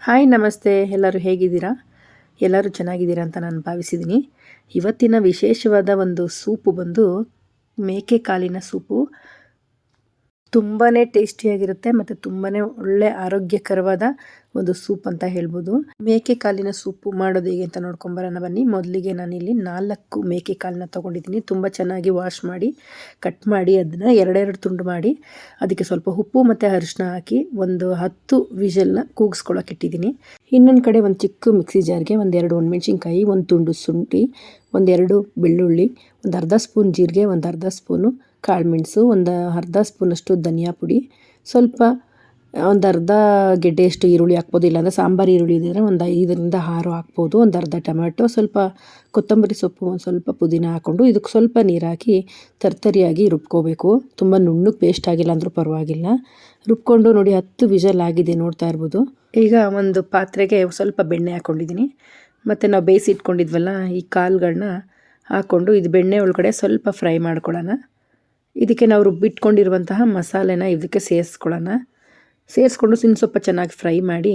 Hi ನಮಸ್ತೆ, ಎಲ್ಲರೂ ಹೇಗಿದ್ದೀರಾ? ಎಲ್ಲರೂ ಚೆನ್ನಾಗಿದ್ದೀರಾ ಅಂತ ನಾನು ಭಾವಿಸಿದ್ದೀನಿ. ಇವತ್ತಿನ ವಿಶೇಷವಾದ ಒಂದು ಸೂಪು ಬಂದು ಮೇಕೆ ಕಾಲಿನ ಸೂಪು. ತುಂಬಾ ಟೇಸ್ಟಿಯಾಗಿರುತ್ತೆ ಮತ್ತು ತುಂಬಾ ಒಳ್ಳೆ ಆರೋಗ್ಯಕರವಾದ ಒಂದು ಸೂಪ್ ಅಂತ ಹೇಳ್ಬೋದು. ಮೇಕೆ ಕಾಲಿನ ಸೂಪು ಮಾಡೋದು ಹೇಗೆ ಅಂತ ನೋಡ್ಕೊಂಬರೋಣ ಬನ್ನಿ. ಮೊದಲಿಗೆ ನಾನಿಲ್ಲಿ 4 ಮೇಕೆ ಕಾಲನ್ನ ತೊಗೊಂಡಿದ್ದೀನಿ. ತುಂಬ ಚೆನ್ನಾಗಿ ವಾಶ್ ಮಾಡಿ ಕಟ್ ಮಾಡಿ ಅದನ್ನು ಎರಡೆರಡು ತುಂಡು ಮಾಡಿ ಅದಕ್ಕೆ ಸ್ವಲ್ಪ ಉಪ್ಪು ಮತ್ತು ಅರಿಶಿನ ಹಾಕಿ ಒಂದು 10 ವಿಷಲ್ನ ಕೂಗಿಸ್ಕೊಳ್ಳೋಕೆ ಇಟ್ಟಿದ್ದೀನಿ. ಇನ್ನೊಂದು ಕಡೆ ಒಂದು ಚಿಕ್ಕ ಮಿಕ್ಸಿ ಜಾರ್ಗೆ ಒಂದೆರಡು ಒಣಮೆಣ್ಸಿನ್ಕಾಯಿ, ಒಂದು ತುಂಡು ಶುಂಠಿ, ಒಂದೆರಡು ಬೆಳ್ಳುಳ್ಳಿ, ಒಂದು ಅರ್ಧ ಸ್ಪೂನ್ ಜೀರಿಗೆ, ಒಂದು ಅರ್ಧ ಸ್ಪೂನು ಕಾಳುಮೆಣಸು, ಒಂದು ಅರ್ಧ ಸ್ಪೂನಷ್ಟು ಧನಿಯಾ ಪುಡಿ, ಸ್ವಲ್ಪ ಒಂದು ಅರ್ಧ ಗೆಡ್ಡೆಯಷ್ಟು ಈರುಳ್ಳಿ ಹಾಕ್ಬೋದು. ಇಲ್ಲಾಂದರೆ ಸಾಂಬಾರು ಈರುಳ್ಳಿ ಇದ್ದರೆ ಒಂದು 5ರಿಂದ 6 ಹಾಕ್ಬೋದು. ಒಂದು ಅರ್ಧ ಟೊಮೆಟೊ, ಸ್ವಲ್ಪ ಕೊತ್ತಂಬರಿ ಸೊಪ್ಪು, ಒಂದು ಸ್ವಲ್ಪ ಪುದೀನ ಹಾಕ್ಕೊಂಡು ಇದಕ್ಕೆ ಸ್ವಲ್ಪ ನೀರು ಹಾಕಿ ತರ್ತರಿಯಾಗಿ ರುಬ್ಕೋಬೇಕು. ತುಂಬ ನುಣ್ಣಗೆ ಪೇಸ್ಟ್ ಆಗಿಲ್ಲ ಅಂದರೂ ಪರವಾಗಿಲ್ಲ. ರುಬ್ಕೊಂಡು ನೋಡಿ 10 ವಿಷಲ್ ಆಗಿದೆ, ನೋಡ್ತಾ ಇರ್ಬೋದು. ಈಗ ಒಂದು ಪಾತ್ರೆಗೆ ಸ್ವಲ್ಪ ಬೆಣ್ಣೆ ಹಾಕ್ಕೊಂಡಿದ್ದೀನಿ ಮತ್ತು ನಾವು ಬೇಯಿಸಿಟ್ಕೊಂಡಿದ್ವಲ್ಲ ಈ ಕಾಳುಗಳನ್ನ ಹಾಕ್ಕೊಂಡು ಇದು ಬೆಣ್ಣೆ ಒಳಗಡೆ ಸ್ವಲ್ಪ ಫ್ರೈ ಮಾಡ್ಕೊಳ್ಳೋಣ. ಇದಕ್ಕೆ ನಾವು ರುಬ್ಬಿಟ್ಕೊಂಡಿರುವಂತಹ ಮಸಾಲೆನ ಇದಕ್ಕೆ ಸೇರಿಸ್ಕೊಂಡು ಸ್ವಲ್ಪ ಚೆನ್ನಾಗಿ ಫ್ರೈ ಮಾಡಿ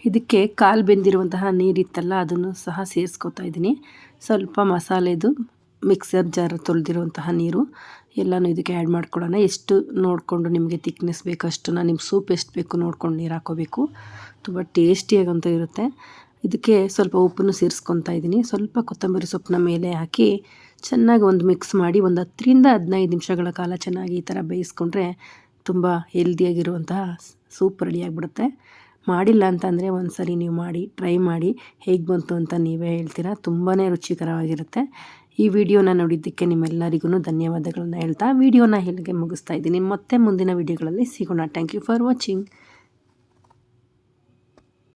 ಇದಕ್ಕೆ ಕಾಲು ಬೆಂದಿರುವಂತಹ ನೀರಿತ್ತಲ್ಲ ಅದನ್ನು ಸಹ ಸೇರಿಸ್ಕೊತಾ ಇದ್ದೀನಿ. ಸ್ವಲ್ಪ ಮಸಾಲೆದು ಮಿಕ್ಸರ್ ಜಾರ್ ತೊಳೆದಿರುವಂತಹ ನೀರು ಎಲ್ಲನೂ ಇದಕ್ಕೆ ಆ್ಯಡ್ ಮಾಡ್ಕೊಳ್ಳೋಣ. ಎಷ್ಟು ನೋಡಿಕೊಂಡು ನಿಮಗೆ ತಿಕ್ನೆಸ್ ಬೇಕು ಅಷ್ಟನ್ನು, ನಿಮ್ಮ ಸೂಪ್ ಎಷ್ಟು ಬೇಕು ನೋಡ್ಕೊಂಡು ನೀರು ಹಾಕೋಬೇಕು. ತುಂಬ ಟೇಸ್ಟಿಯಾಗಂತೂ ಇರುತ್ತೆ. ಇದಕ್ಕೆ ಸ್ವಲ್ಪ ಉಪ್ಪನ್ನು ಸೇರಿಸ್ಕೊತಾ ಇದ್ದೀನಿ. ಸ್ವಲ್ಪ ಕೊತ್ತಂಬರಿ ಸೊಪ್ಪನ್ನ ಮೇಲೆ ಹಾಕಿ ಚೆನ್ನಾಗಿ ಒಂದು ಮಿಕ್ಸ್ ಮಾಡಿ ಒಂದು 10ರಿಂದ 15 ನಿಮಿಷಗಳ ಕಾಲ ಚೆನ್ನಾಗಿ ಈ ಥರ ಬೇಯಿಸ್ಕೊಂಡ್ರೆ ತುಂಬ ಹೆಲ್ದಿಯಾಗಿರುವಂತಹ ಸೂಪ್ ರೆಡಿಯಾಗಿಬಿಡುತ್ತೆ. ಮಾಡಿಲ್ಲ ಅಂತಂದರೆ ಒಂದು ಸರಿ ನೀವು ಮಾಡಿ ಟ್ರೈ ಮಾಡಿ, ಹೇಗೆ ಬಂತು ಅಂತ ನೀವೇ ಹೇಳ್ತೀರಾ. ತುಂಬಾ ರುಚಿಕರವಾಗಿರುತ್ತೆ. ಈ ವಿಡಿಯೋನ ನೋಡಿದ್ದಕ್ಕೆ ನಿಮ್ಮೆಲ್ಲರಿಗೂ ಧನ್ಯವಾದಗಳನ್ನ ಹೇಳ್ತಾ ವಿಡಿಯೋನ ಇಲ್ಲಿಗೆ ಮುಗಿಸ್ತಾ ಇದ್ದೀನಿ. ಮತ್ತೆ ಮುಂದಿನ ವಿಡಿಯೋಗಳಲ್ಲಿ ಸಿಗೋಣ. Thank you for watching.